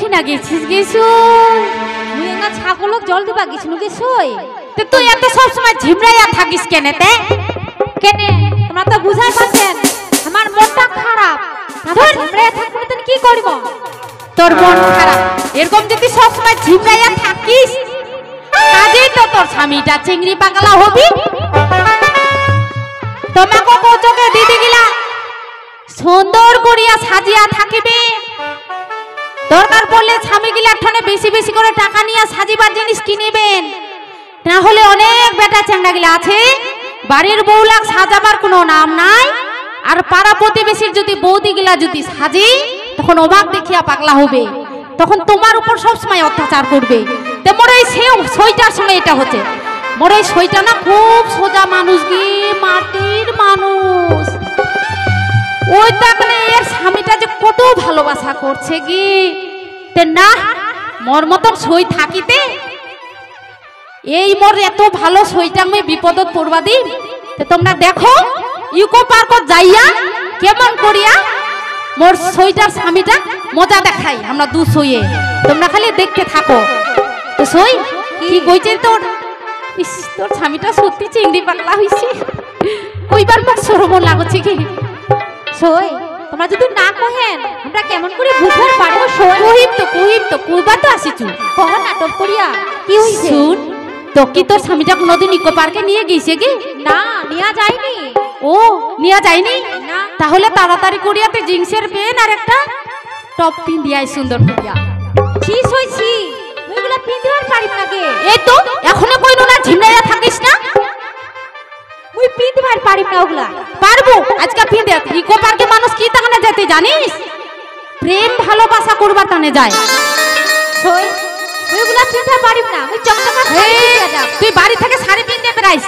কোঠি না গেছিস গেছু মুই এঙ্গা ছাগলক জল দিবা গেছিনু গেছই তে তুই এত সব সময় ঝিমরাইয়া থাকিস কেনেতে কেনে তোমরা তো বুঝাই পাচ্ছেন আমার মনটা খারাপ আমার ঝিমরাইয়া থাকলে তুমি কি করব তোর মন খারাপ এরকম যদি সব সময় ঝিমরাইয়া থাকিস কাজেই তো তোর স্বামীটা চিংড়ি পাগলা হবি তোমাকে কোচকে দিদি গিলা সুন্দর করিয়া সাজিয়া থাকিবে দরকার পড়লে স্বামী গিলা ঠনে বেশি বেশি করে টাকা নিয়ে সাজিবার জিনিস কিনিবেন না হলে অনেক বেটা চ্যাংড়া গিলা আছে বাড়ির বউলাক সাজাবার কোনো নাম নাই আর পাড়া প্রতিবেশীর যদি বৌদি গিলা যদি সাজি তখন অবাক দেখিয়া পাগলা হবে তখন তোমার উপর সব সময় অত্যাচার করবে তে মোর এই সইটার সঙ্গে এটা হচ্ছে মোর এই সইটা না খুব সোজা মানুষ গি মাটির মানুষ ওই দেখলে এর স্বামীটা যে কত ভালোবাসা করছে কি তে না মোর মতন সই থাকিতে এই মোর এত ভালো সইটা আমি বিপদত পড়বা দি তোমরা দেখো ইউকো পার্কত যাইয়া কেমন করিয়া মোর সইটার স্বামীটা মজা দেখাই আমরা দু সইয়ে তোমরা খালি দেখতে থাকো তো সই কি কইছে তোর তোর স্বামীটা সত্যি চিংড়ি পাগলা হইছে কইবার মুখ শরম লাগছে কি সই তোমরা যদি না কহেন আমরা কেমন করে বুঝবার পারবো সই কহিব তো কইবার তো আসিছু কহ নাটক করিয়া কি হইছে শুন তো কি তোর স্বামীটা কোনোদিন ইকো পার্কে নিয়ে গেছে কি না নিয়া যায়নি ও নিয়ে যায়নি না তাহলে তাড়াতাড়ি করিয়াতে জিন্সের প্যান্ট আর একটা টপ পিন্দিয়াই সুন্দর করিয়া কি সইছি ওইগুলা পিন্দিবার পারিব নাগে এই তো এখনো কইনো না ঝিমরাইয়া থাকিস না মুই পিন্দিবার পারিব না ওগুলা পারবো আজকে পিন্দে ইকো পার্কে মানুষ কি তাহলে যেতে জানিস প্রেম ভালোবাসা করবার টানে যায় সই ওইগুলা পিন্দিবার পারিব না মুই চকচকা তুই বাড়ি থেকে শাড়ি পিন্দে বেরাইস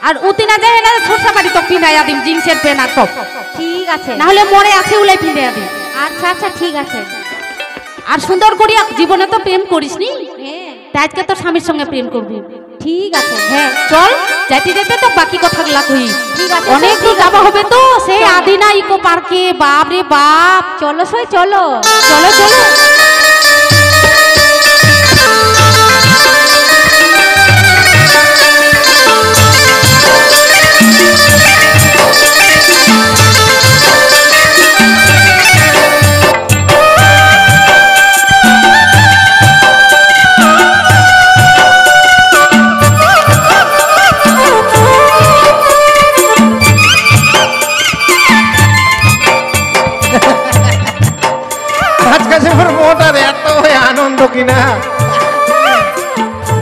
আর উতিনা যায় না ছোটসা বাড়ি তো পিন্দাইয়া দিম জিন্সের প্যান্ট আর টপ ঠিক আছে না হলে মরে আছে উলাই পিন্দাইয়া দিম আচ্ছা আচ্ছা ঠিক আছে আর সুন্দর করিয়া জীবনে তো প্রেম করিসনি হ্যাঁ তাই আজকে তোর স্বামীর সঙ্গে প্রেম করবি ঠিক আছে হ্যাঁ চল যাইতে যেতে তো বাকি কথাগুলা কই ঠিক আছে অনেক দূর যাওয়া হবে তো সেই আদিনা ইকো পার্কে বাপ রে বাপ চলো সই চলো চলো চলো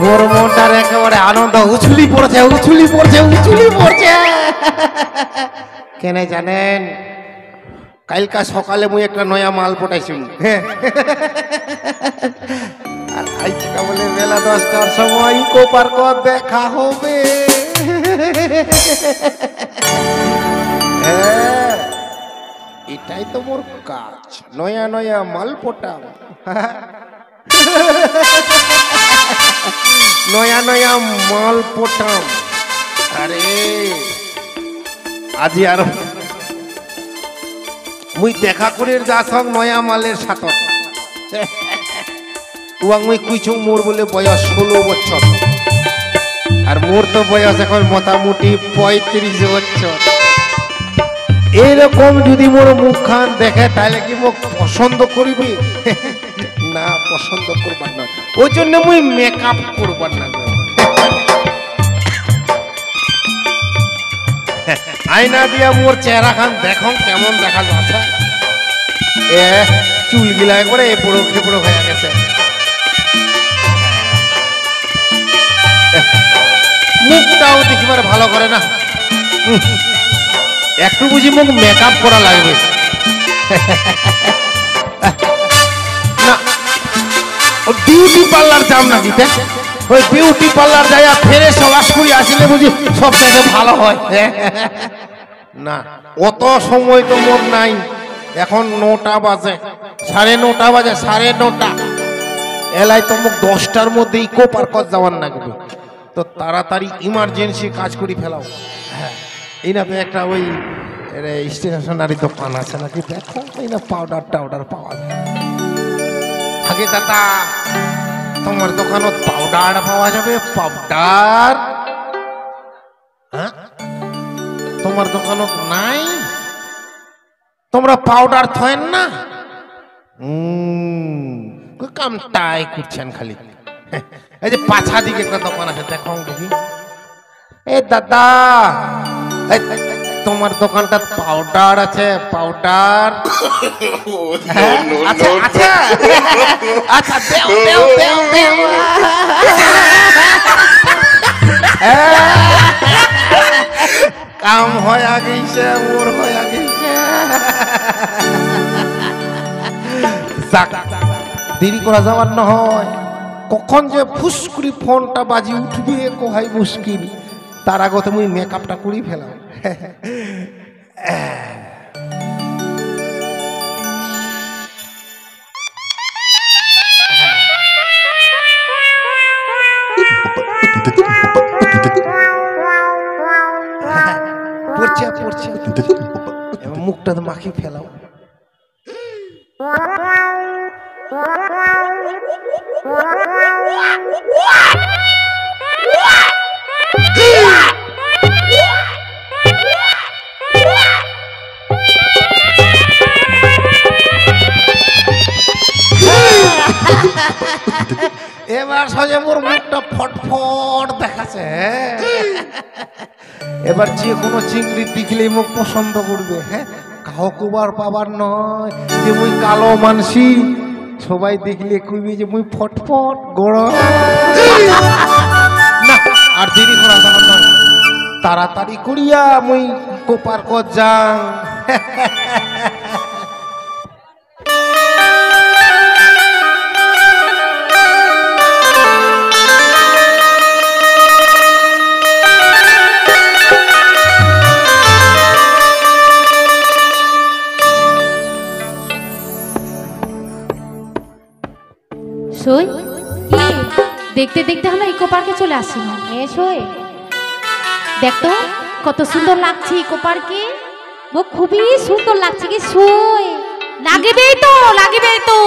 মোর মনটার একেবারে আনন্দ উছলি পড়ছে উছলি পড়ছে উছলি পড়ছে কেন জানেন কালকা সকালে মুই একটা নয়া মাল পটাইছি আর আজকে বলে বেলা 10টার সময় ইকো পার্ক দেখা হবে এটাই তো মোর কাজ নয়া নয়া মাল পটাম নয়া নয়া মাল পটাম আরে আজি আর মুই দেখা করে যা সব নয়া মালের সাথে উয়াং মুই কুইছুং মোর বলে বয়স 16 বছর আর মোর তো বয়স এখন মোটামুটি 35 বছর এইরকম যদি মোর মুখখান দেখে তাহলে কি মোক পছন্দ করিবি না পছন্দ করবার না ওই জন্য মুই মেকআপ করবার না আয়না দিয়া মোর চেহারা খান দেখো কেমন দেখা যাচ্ছে চুল গিলা করে এবড়ো খেবড়ো হয়ে গেছে মুখটাও দেখিবার ভালো করে না একটু বুঝি মুখ মেকআপ করা লাগবে না ও বিউটি পার্লার যাও না দিতে ওই বিউটি পার্লার যাইয়া ফেরে সবাস করে আসলে বুঝি সব থেকে ভালো হয় না অত সময় তো মোর নাই এখন 9টা বাজে 9:30 বাজে 9:30 এলাই তো মুখ 10টার মধ্যে ইকো পার্কত যাওয়ার লাগবে তো তাড়াতাড়ি ইমার্জেন্সি কাজ করি ফেলাও হ্যাঁ এই না একটা ওই স্টেশনারি দোকান আছে নাকি দেখো এই না পাউডার টাউডার পাওয়া যায় আগে দাদা তোমার দোকানত পাউডার পাওয়া যাবে? পাউডার তোমার দোকানত নাই? তোমরা পাউডার থয়েন না? কামটাই করছেন খালি। এই যে পাছা দিকে একটা দোকান আছে, দেখো দেখি। এ দাদা তোমার দোকানটা পাউডার আছে? পাউডার আচ্ছা আচ্ছা আচ্ছা দেও দেও দেও দেও। কাম হয়ে গেছে, মোর হয়ে গেছে। দেরি করা যাওয়ার নহয়, কখন যে ফুসকুরি ফোনটা বাজি উঠবে কোহাই মুশকিল। তার আগতে মুই মেকআপটা করি ফেলাম। পড়ছে পড়ছে, মুখটা তো মাখি ফেলাও। এবার সজে মোর মুখটা ফটফট দেখাচ্ছে। এবার যে কোনো চিংড়ি দেখলেই মুখ পছন্দ করবে। হ্যাঁ, কাহকুবার পাবার নয় যে মুই কালো মানসি। সবাই দেখলে কইবে যে মুই ফটফট গড়। না আর দেরি করা যাবে না, তাড়াতাড়ি করিয়া মুই কোপার কর যাং। সই দেখতে দেখতে আমরা ইকো পার্কে চলে আসি। সই দেখ তো কত সুন্দর লাগছে ইকো পার্কে। ও খুবই সুন্দর লাগছে কি সই। লাগিবেই তো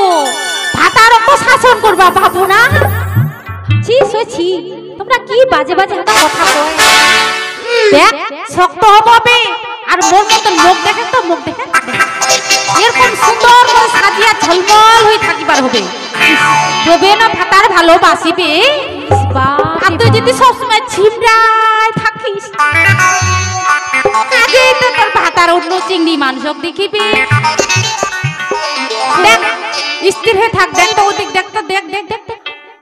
ভাতার অত শাসন করবা ভাবো না। ছি সই ছি, তোমরা কি বাজে বাজে একটা কথা কয়। দেখ শক্ত হবে আর মোর মতন মুখ দেখে তো, মুখ দেখে এরকম সুন্দর করে সাজিয়া ঝলমল হয়ে থাকিবার হবে। তবে না ভাতার ভালোবাসিবে। আর তুই যদি সবসময় ছিমড়ায় থাকিস, কাজে তো তোর ভাতার অন্য চিংড়ি মাংসক দেখিবি। দেখ স্থির হয়ে থাক, দেখ তো ওদিক, দেখ তো, দেখ দেখ দেখ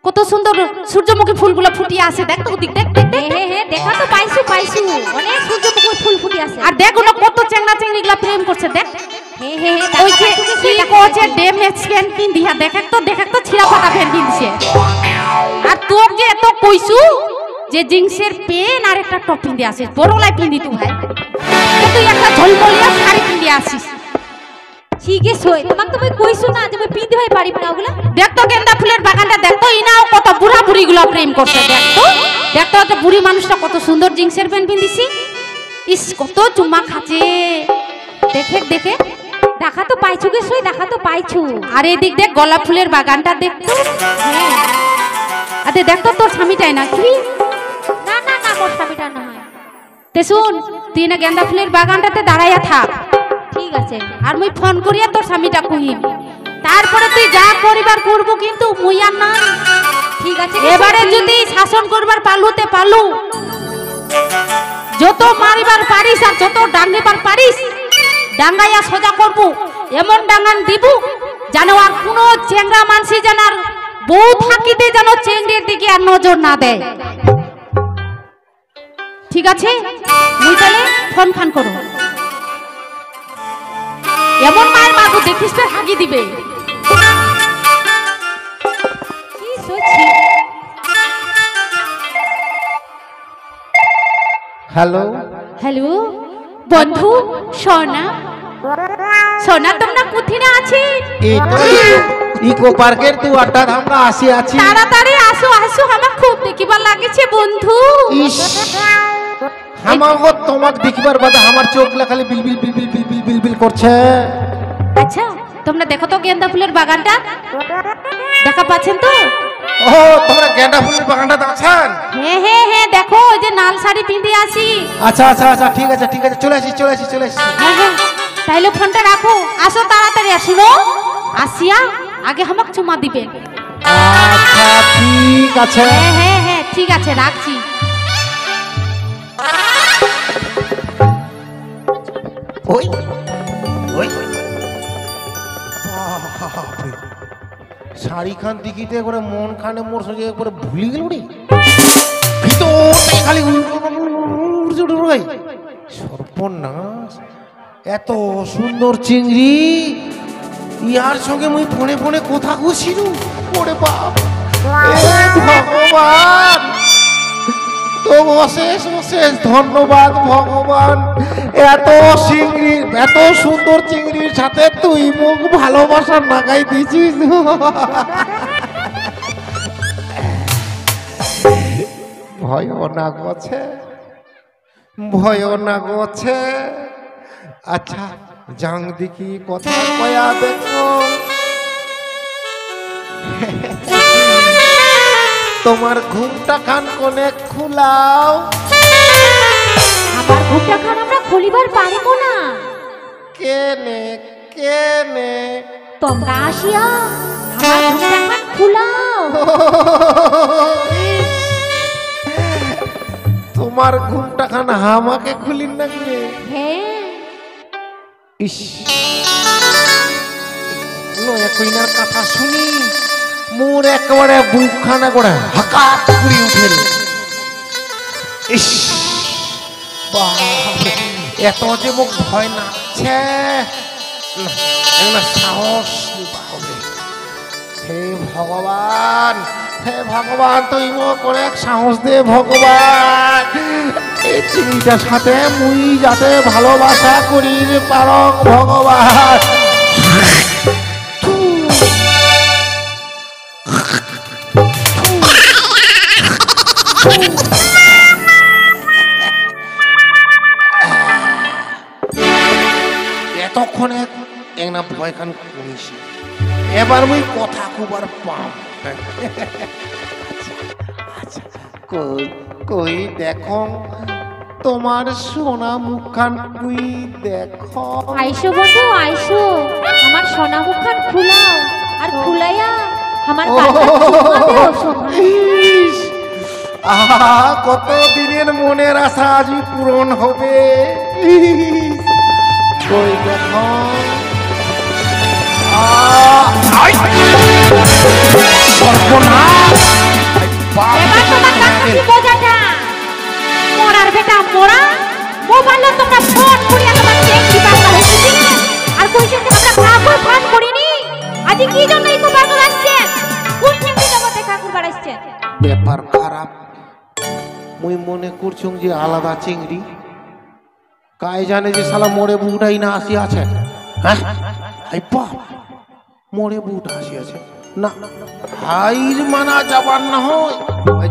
কত সুন্দর সূর্যমুখী ফুলগুলো ফুটিয়ে আছে। দেখ তো ওদিক, দেখ দেখ দেখ। দেখা তো পাইছু পাইছু, অনেক সূর্যমুখী ফুল ফুটে আছে। আর দেখ ওনা কত চেংড়া চেংড়িগুলা প্রেম করছে। দেখ ওই যে কি কোচে ড্যামেজ প্যান্ট পিন্দিয়া, দেখ তো ছিঁড়া ফাটা প্যান্ট পিনছে। আর তোর যে এত কইছু যে জিন্সের পেন আর একটা টপ পিন্দি আসিস, বড়লাই পিন্দি তুই ভাই, তুই একটা ঝলমলিয়া শাড়ি পিন্দি আসিস। ঠিক আছে সই, তোমাকে তো কইছু না যে পিন্দি ভাই পারিব না ওগুলা। দেখ তো গেন্দা ফুলের বাগানটা, দেখ তো ইনাও কত বুড়া বুড়িগুলো প্রেম করছে। দেখ তো একটা বুড়ি মানুষটা কত সুন্দর জিন্সের প্যান্ট পিন্দিছি। ইস কত চুমা খাচ্ছে। দেখে দেখে দেখা তো পাইছু গে সই, দেখা তো পাইছু। আর এদিক দেখ গোলাপ ফুলের বাগানটা দেখ তো। আরে দেখ তো তোর স্বামীটাই নাকি? না না না, মোর স্বামীটা নয়। তে শুন, তুই না গেন্দা ফুলের বাগানটাতে দাঁড়াইয়া থাক, ঠিক আছে? আর মুই ফোন করিয়া তোর স্বামীটা কহিম। তারপরে তুই যা করিবার করবো, কিন্তু মুই আর না। ঠিক আছে, এবারে যদি শাসন করবার পালুতে পালু, যত মারিবার পারিস আর যত ডাঙ্গিবার পারিস ডাঙ্গাইয়া সোজা করবো। এমন ডাঙ্গান দিব যেন আর কোনো চেংড়া মানসি যেন আর বউ থাকিতে যেন চেংড়ির দিকে আর নজর না দেয়। ঠিক আছে? মুই তাহলে ফোন ফান করো। এমন মায়ের মাগো দেখিস তো হাগি দিবে। হ্যালো হ্যালো বন্ধু সোনা, সোনা তোমরা কোথায় আছিস? এই তো ইকো পার্কের তুই আড্ডা আমরা আসি আছি। তাড়াতাড়ি আসো আসো, আমার খুব দেখিবার লাগিছে বন্ধু। ইস আমাকে তোমাকে দেখিবার বাদে আমার চোখগুলা খালি বিল বিল বিল বিল বিল বিল বিল বিল করছে। আচ্ছা তোমরা দেখো তো গেন্দা ফুলের বাগানটা দেখা পাচ্ছেন তো? ও তোমরা গেঁদা ফুলের বাগানটা দেখছেন? হ্যাঁ হ্যাঁ হ্যাঁ, দেখো ওই যে লাল শাড়ি পিঁধে আসি। আচ্ছা আচ্ছা আচ্ছা, ঠিক আছে ঠিক আছে, চলে আসি চলে আসি চলে আসি। হ্যাঁ হ্যাঁ, তাইলে ফোনটা রাখো, আসো তাড়াতাড়ি আসো। আসিয়া আগে আমাকে চুমা দিবেন। আচ্ছা ঠিক আছে। হ্যাঁ হ্যাঁ হ্যাঁ, ঠিক আছে, রাখছি। ওই ওই শাড়ি খান দিকিতে করে মন খানে মোর সঙ্গে একবারে ভুলি গেল রে, ভিতরটাই খালি সর্বনাশ। এত সুন্দর চিংড়ি, ইয়ার সঙ্গে মুই ফোনে ফোনে কথা কইছিল। ওরে বাপ, এ ভগবান, তো অশেষ অশেষ ধন্যবাদ ভগবান। এত চিংড়ি, এত সুন্দর চিংড়ির সাথে তুই মুখ ভালোবাসার নাগাই দিছিস। ভয় না গছে, ভয় না গছে। আচ্ছা যাং দেখি কথা কয়া দেখো। তোমার ঘুমটা খান কোনে খুলাও। আমার ঘুমটা খান আমরা খুলিবার পারিব না। কেনে কেনে তোমরা আসিয়া আমার ঘুমটা খান খুলাও। তোমার ঘুমটা খান হামাকে খুলিন নাকি? হ্যাঁ, ইস, নয়া কইনার কথা শুনি মোর একেবারে বুকখানা করে হাকাত করে উঠেল। ইস বাপ, এত যে মুখ ভয় নাচ্ছে না, সাহস হবে। হে ভগবান, হে ভগবান, তুই মোক অনেক সাহস দে ভগবান। এই চিনিটার সাথে মুই যাতে ভালোবাসা করি পারং ভগবান। এতক্ষণে একটা ভয় খান কমিস, এবার মুই কথা খুবার পাম। আচ্ছা কই কই দেখো তোমার সোনা মুখখান, তুই দেখো। আইসো বন্ধু আইসো, আমার সোনা মুখখান খুলাও আর খুলাইয়া আমার কালটা চুমা দাও সোনা। ইস, আহা, কত দিনের মনের আশা আজই পূরণ হবে। ইস, কই দেখো। সর্বনাশ! এবার তোমার কাছে বোঝাটা মোরার বেটা মোরা মোবাইলে তোমরা ফোন করিয়া তোমার চেংড়ি পাগলা হইছিস আর কইছে যে আমরা কাকর ফোন করিনি। আজ কি জন্য ইকো পাগল আসছেন? কোন চেংড়ি জগতে কাকর বাড়াইছেন? ব্যাপার খারাপ। মুই মনে করছুম যে আলাদা চিংড়ি, কাই জানে যে শালা মোড়ে বুটাই না আসি আছে। হ্যাঁ হাই বাপ, মোড়ে বুট আসি আছে না, হাইর মানা যাবার না হয়।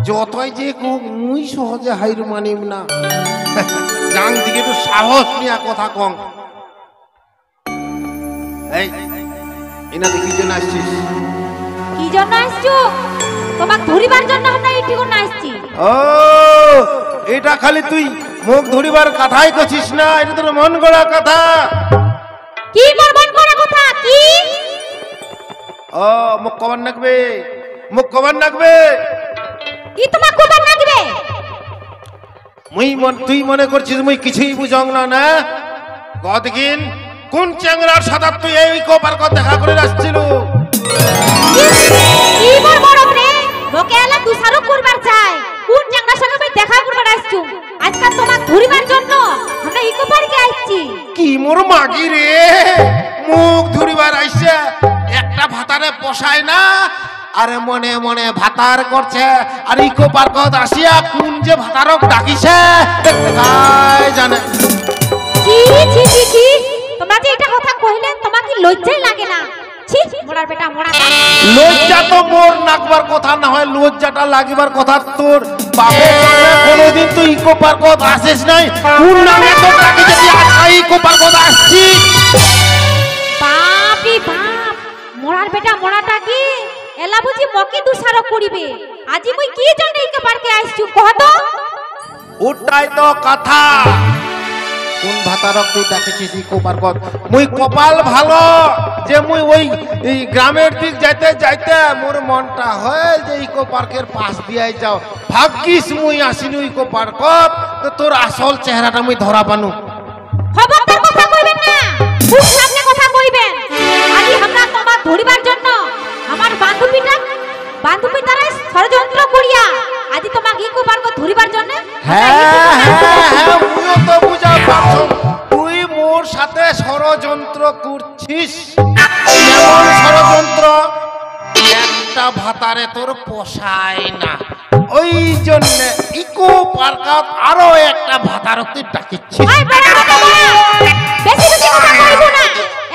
যতই যে মুই সহজে হাইর মানিম না। জাং দিকে একটু সাহস নিয়া কথা কম। এই এনা দেখি জন আসছিস? কি জন্য আসছো? তোমাক ধরিবার জন্য আমরা এই ঠিকন আসছি। ও, এটা খালি তুই মুখ ধরিবার কথাই কছিস না, এটা তোর মন গড়া কথা। কি মোর মন করা কথা কি? ও মুখ কবার নাকবে, মুখ কবার নাকবে। কি তোমাক কবার লাগবে? তুই মনে করছিস মুই কিছুই বুঝং না? না কতদিন কোন চ্যাংরার সাথে তুই এই কপার কথা দেখা করে আসছিল? কি মোর মরক রে মোকে এলা দুসারো করবার চাই। কোন চ্যাংড়ার সঙ্গে আমি দেখা করবার আসছু? আজকাল তোমাক ধরিবার জন্য আমরা ইকো পার্কে আসছি। কি মোর মাগি রে, মুখ ধরিবার আইছে, একটা ভাতারে পোষায় না, আরে মনে মনে ভাতার করছে। আর ইকো পার্কত আসিয়া কোন যে ভাতারক ডাকিছে কাই জানে। ছি ছি ছি ছি, তোমরা যে এটা কথা কইলে তোমার কি লজ্জাই লাগে না? ছি মোরার বেটা মোরা। লজ্জা তো মোর নাকবার কথা না হয়, লজ্জাটা লাগিবার কথা তোর বাপের সঙ্গে। কোনোদিন তুই ইকো পার্কত আসিস নাই, কোন নামে তোর ডাকি যদি আজকে ইকো পার্কত আসছি? বাপি বাপ, মোড়ার বেটা মোড়াটা কি এলা বুঝি মকে দুসারো করিবে আজি মুই কি জন্য ইকে পার্কে আইছু কহ তো ওটাই তো কথা কোন ভাতারক তুই দেখেছিস ইকো পার্কত মুই কপাল ভালো যে মুই ওই এই গ্রামের দিক যাইতে যাইতে মোর মনটা হয় যে ইকো পার্কের পাশ দিয়ে যাও ভাগ্যিস মুই আসিনি ইকো পার্কত তো তোর আসল চেহারাটা মুই ধরা পানু খবরদার কথা কইবেন না মুখ সামনে কথা কইবেন আজি আমরা তোমার ধরিবার জন্য আমার বান্ধবী দ্বারা ষড়যন্ত্র করিয়া আজি তোমাকে ইকো পার্ক ধরিবার জন্য হ্যাঁ মুইও তো বুঝা পারছো তুই মোর সাথে ষড়যন্ত্র করছিস এমন ষড়যন্ত্র একটা ভাতারে তোর পোষায় না ওই জন্য ইকো পার্কত আরো একটা ভাতারক তুই ডাকিচ্ছিস বেশি বেশি কথা কইবো না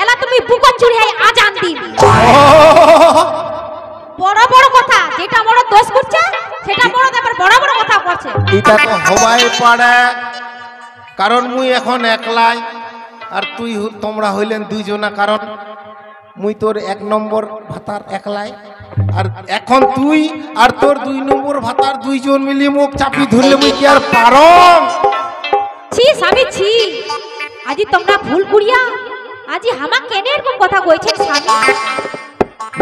এলা তুমি বুকন চুরিয়ে আজান দিন বড় বড় কথা যেটা বড় দোষ করছে সেটা বড় দেবার বড় বড় কথা করছে এটা তো হবাই পারে কারণ মুই এখন একলাই আর তুই তোমরা হইলেন দুইজনা কারণ মুই তোর 1 নম্বর ভাতার একলাই আর এখন তুই আর তোর 2 নম্বর ভাতার দুইজন মিলি মুখ চাপি ধরলে মুই কি আর পারম ছি স্বামী ছি আজি তোমরা ভুল করিয়া আজি হামা কেনে এরকম কথা কইছেন স্বামী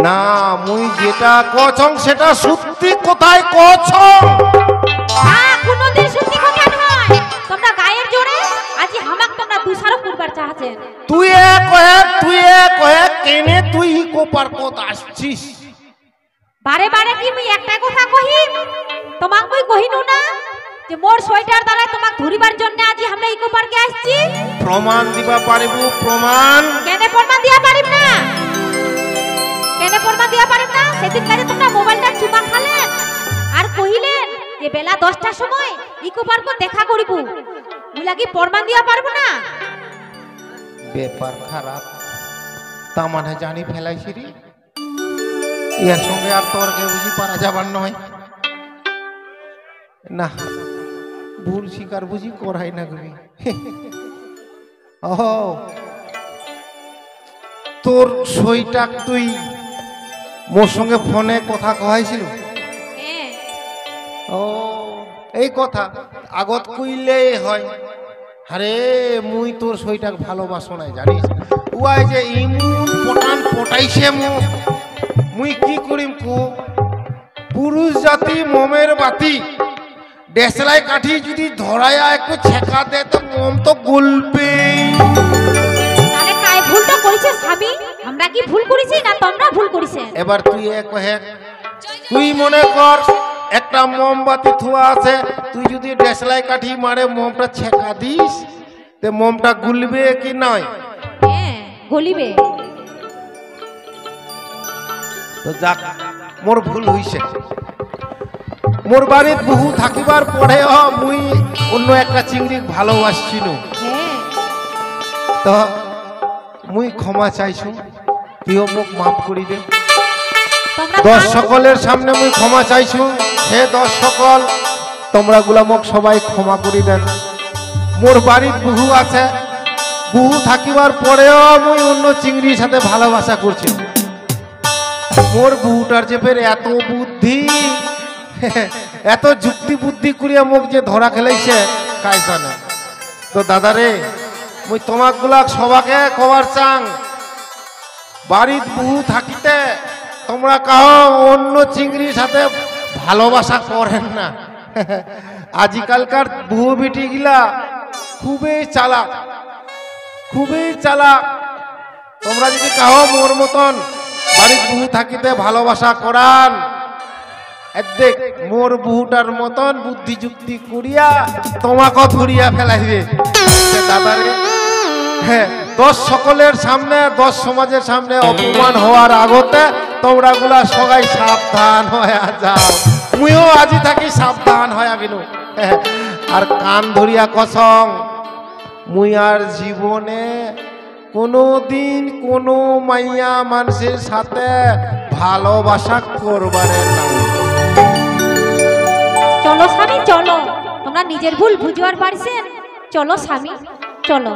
না মুই যেটা কছং সেটা সত্যি কথাই কছং হ্যাঁ কোনদিন সত্যি কথা নয় তোমরা গায়ের জোরে আজি হামাক তোমরা দুসারো করবার চাচ্ছেন তুই কহে কেনে তুই ইকো পার্কত আসছিস বারে বারে কি মুই একটা কথা কহি তোমাক কই কহিনু না যে মোর সোয়েটার দ্বারা তোমাক ধরিবার জন্য আজি আমরা ইকো পার্কে আসছি প্রমাণ দিবা পারিবু প্রমাণ কেনে প্রমাণ দিয়া পারিব না সেদিন কাজে তোমরা মোবাইলটা চুমা খালেন আর কহিলেন যে বেলা 10টার সময় ইকো পার্ক দেখা করিব মুলাকি প্রমাণ দিয়া পারবো না ব্যাপার খারাপ তা মানে জানি ফেলাইছি রে এর সঙ্গে আর তর্কে বুঝি পারা যাবার নয় না ভুল স্বীকার বুঝি করাই না কবি ও তোর সইটা তুই মোর সঙ্গে ফোনে কথা কহাইছিল ও এই কথা আগত কইলে হয় আরে মুই তোর সইটাক ভালোবাসো নাই জানিস উয়াই যে ইমুন পটান পটাইছে মুই কি করিম কো পুরুষ জাতি মোমের বাতি দেশলাই কাঠি যদি ধরায়া একটু ছেকা দে তো মোম তো গলবে তাহলে কাই ভুলটা কইছে স্বামী আমরা কি ভুল করেছি না তোমরা ভুল করিছে এবার তুই তুই মনে কর একটা মোমবাতি থুয়া আছে তুই যদি দেশলাই কাঠি মারে মোমটা ছেকা দিস তে মোমটা গুলবে কি নয় হ্যাঁ গলিবে তো যাক মোর ভুল হইছে মোর বাড়িত বহু থাকিবার পরে মুই অন্য একটা চিংড়ি ভালোবাসছিল তো মুই ক্ষমা চাইছু তুইও মোক মাফ করি দে দশ সকলের সামনে মুই ক্ষমা চাইছু হে 10 সকল তোমরা গুলা মোক সবাই ক্ষমা করি দেন মোর বাড়িত বহু আছে বহু থাকিবার পরেও মুই অন্য চিংড়ির সাথে ভালোবাসা করছি মোর বহুটার যে ফের এত বুদ্ধি এত যুক্তি বুদ্ধি করিয়া মোক যে ধরা খেলাইছে কাই জানে তো দাদা রে মুই তোমাক গুলা সবাকে কবার চাং বাড়িত বহু থাকিতে তোমরা কাহ অন্য চিংড়ির সাথে ভালোবাসা করেন না আজকালকার বহু বেটি গিলা খুবই চালাক তোমরা যদি কাহ মোর মতন বাড়িত বহু থাকিতে ভালোবাসা করান দেখ মোর বহুটার মতন বুদ্ধি যুক্তি করিয়া তোমাকে ধরিয়া ফেলাইবে দাদারে হ্যাঁ 10 সকলের সামনে 10 সমাজের সামনে অপমান হওয়ার আগতে তোমরা গুলা সবাই সাবধান হয়ে যাও মুইও আজি থাকি সাবধান হয়ে গেল আর কান ধরিয়া কসম মুই আর জীবনে কোনোদিন কোনো মাইয়া মানুষের সাথে ভালোবাসা করবারে না চলো স্বামী চলো তোমরা নিজের ভুল বুঝবার পারছেন চলো স্বামী চলো